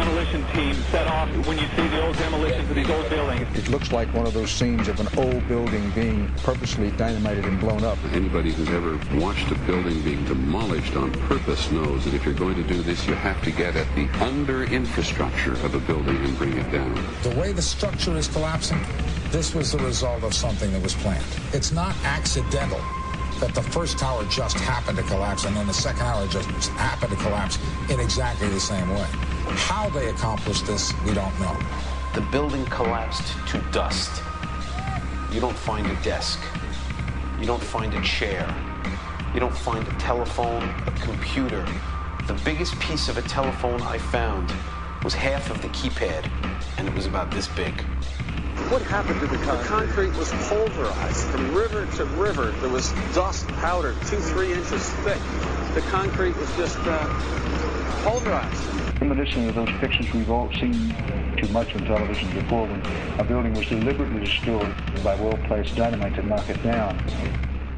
demolition team set off when you see the old demolitions of these old buildings? It looks like one of those scenes of an old building being purposely dynamited and blown up. Anybody who's ever watched a building being demolished on purpose knows that if you're going to do this, you have to get at the under-infrastructure of a building and bring it down. The way the structure is collapsing, this was the result of something that was planned. It's not accidental that the first tower just happened to collapse and then the second tower just happened to collapse in exactly the same way. How they accomplished this, we don't know. The building collapsed to dust. You don't find a desk. You don't find a chair. You don't find a telephone, a computer. The biggest piece of a telephone I found was half of the keypad, and it was about this big. What happened to the concrete? The concrete was pulverized from river to river. There was dust, powder, 2-3 inches thick. The concrete was just pulverized. Reminiscent of those pictures we've all seen too much on television before, when a building was deliberately destroyed by well-placed dynamite to knock it down.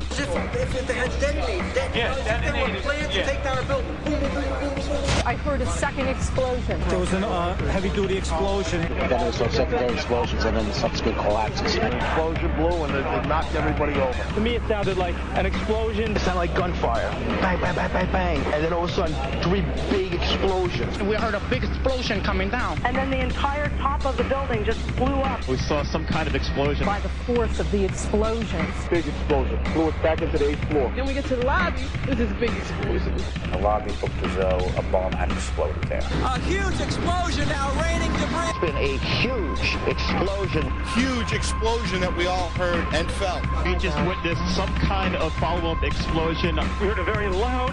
If they had detonated, they were planned to take down a building. Boom, boom, boom, boom, boom. I heard a second explosion. There was a heavy-duty explosion. Then there was some secondary explosions and then subsequent collapses. An explosion blew and it knocked everybody over. To me, it sounded like an explosion. It sounded like gunfire. Bang, bang, bang, bang, bang. And then all of a sudden, 3 big explosions. We heard a big explosion coming down. And then the entire top of the building just blew up. We saw some kind of explosion. By the force of the explosions. Big explosion. Blew us back into the 8th floor. Then we get to the lobby. This is a big explosion. The lobby looked as though a bomb had exploded there. A huge explosion now raining debris. It's been a huge explosion. Huge explosion that we all heard and felt. We just witnessed some kind of follow-up explosion. We heard a very loud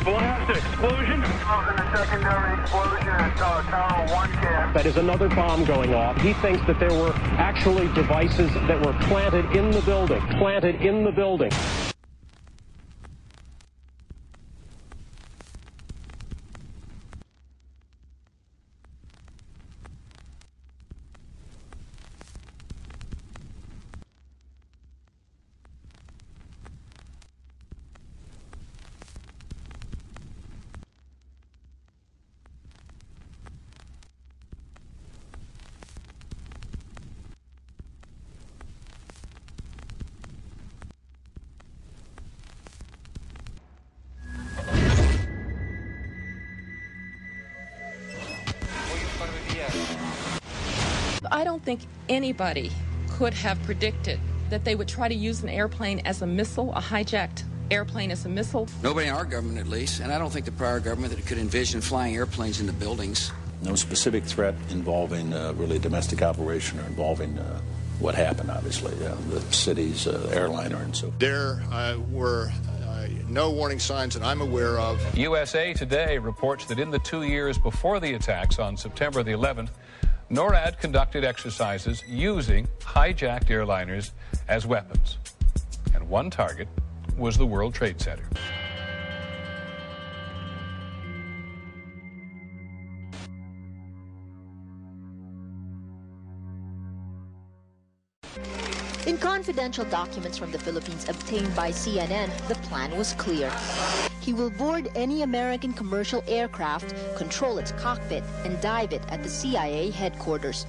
blast explosion. A secondary explosion at Tower 1 camp. That is another bomb going off. He thinks that there were actually devices that were planted in the building. Planted in the building. I don't think anybody could have predicted that they would try to use an airplane as a missile, a hijacked airplane as a missile. Nobody in our government, at least, and I don't think the prior government that could envision flying airplanes into buildings. No specific threat involving really domestic operation or involving what happened, obviously, the city's airliner and so forth. There were no warning signs that I'm aware of. USA Today reports that in the 2 years before the attacks on September the 11th, NORAD conducted exercises using hijacked airliners as weapons. And one target was the World Trade Center. In confidential documents from the Philippines obtained by CNN, the plan was clear. He will board any American commercial aircraft, control its cockpit, and dive it at the CIA headquarters.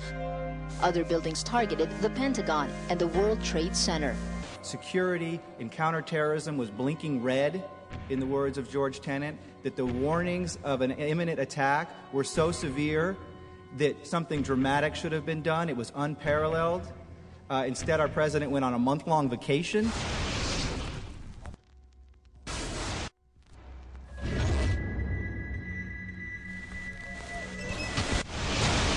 Other buildings targeted the Pentagon and the World Trade Center. Security in counterterrorism was blinking red, in the words of George Tenet, that the warnings of an imminent attack were so severe that something dramatic should have been done. It was unparalleled. Instead, our president went on a month-long vacation.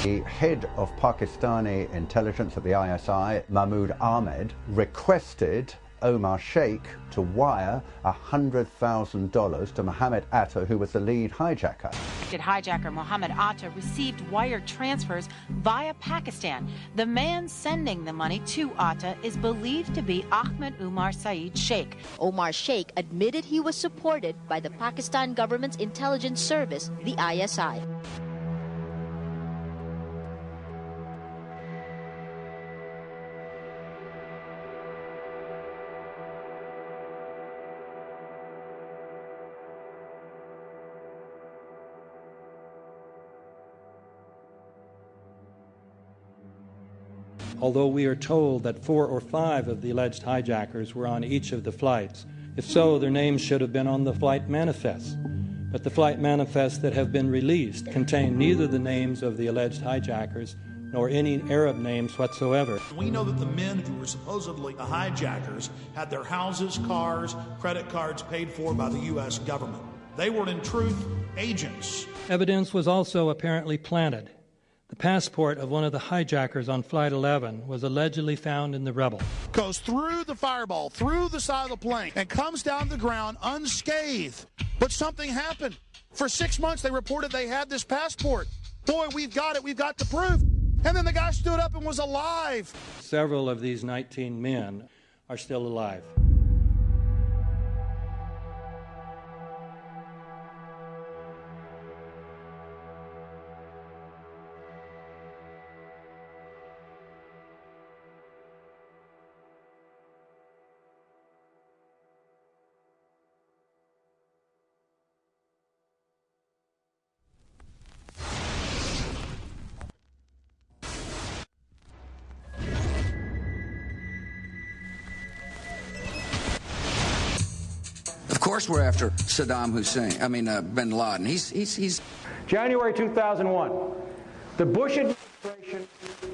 The head of Pakistani intelligence at the ISI, Mahmoud Ahmed, requested Omar Sheikh to wire $100,000 to Mohammed Atta, who was the lead hijacker. Hijacker Mohammed Atta received wire transfers via Pakistan. The man sending the money to Atta is believed to be Ahmed Umar Saeed Sheikh. Omar Sheikh admitted he was supported by the Pakistan government's intelligence service, the ISI. although we are told that 4 or 5 of the alleged hijackers were on each of the flights. If so, their names should have been on the flight manifests. But the flight manifests that have been released contain neither the names of the alleged hijackers nor any Arab names whatsoever. We know that the men who were supposedly the hijackers had their houses, cars, credit cards paid for by the U.S. government. They were, in truth, agents. Evidence was also apparently planted. The passport of one of the hijackers on Flight 11 was allegedly found in the rubble. Goes through the fireball, through the side of the plane, and comes down to the ground unscathed. But something happened. For 6 months, they reported they had this passport. Boy, we've got it. We've got the proof. And then the guy stood up and was alive. Several of these 19 men are still alive. Of course we're after Saddam Hussein. Bin Laden. He's January 2001, the Bush administration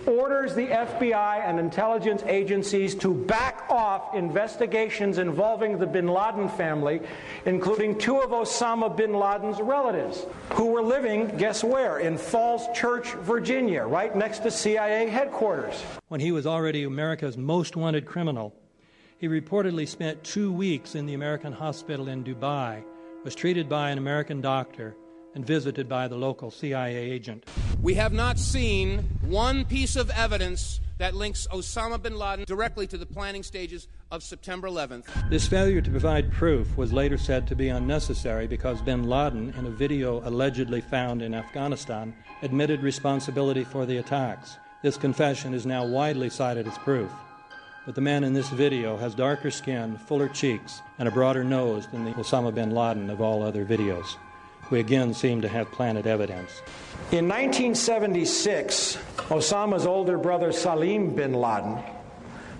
orders the FBI and intelligence agencies to back off investigations involving the bin Laden family, including 2 of Osama bin Laden's relatives, who were living, guess where, in Falls Church, Virginia, right next to CIA headquarters. When he was already America's most wanted criminal, he reportedly spent 2 weeks in the American hospital in Dubai, was treated by an American doctor, and visited by the local CIA agent. We have not seen one piece of evidence that links Osama bin Laden directly to the planning stages of September 11th. This failure to provide proof was later said to be unnecessary because bin Laden, in a video allegedly found in Afghanistan, admitted responsibility for the attacks. This confession is now widely cited as proof. But the man in this video has darker skin, fuller cheeks, and a broader nose than the Osama bin Laden of all other videos. We again seem to have planted evidence. In 1976, Osama's older brother Salim bin Laden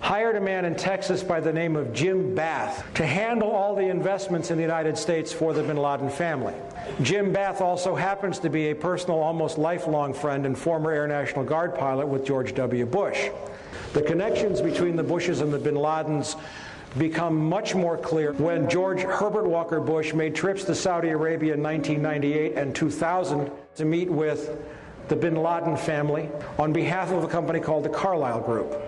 hired a man in Texas by the name of Jim Bath to handle all the investments in the United States for the bin Laden family. Jim Bath also happens to be a personal, almost lifelong friend and former Air National Guard pilot with George W. Bush. The connections between the Bushes and the bin Ladens become much more clear when George Herbert Walker Bush made trips to Saudi Arabia in 1998 and 2000 to meet with the bin Laden family on behalf of a company called the Carlyle Group.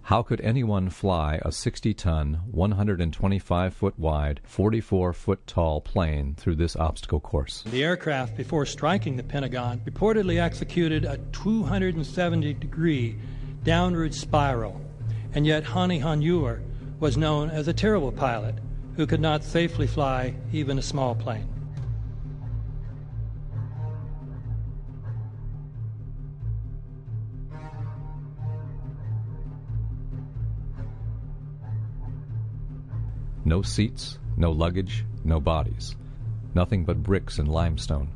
How could anyone fly a 60-ton, 125-foot wide, 44-foot tall plane through this obstacle course? The aircraft, before striking the Pentagon, reportedly executed a 270-degree downward spiral, and yet Hani Hanjour was known as a terrible pilot who could not safely fly even a small plane. No seats, no luggage, no bodies. Nothing but bricks and limestone.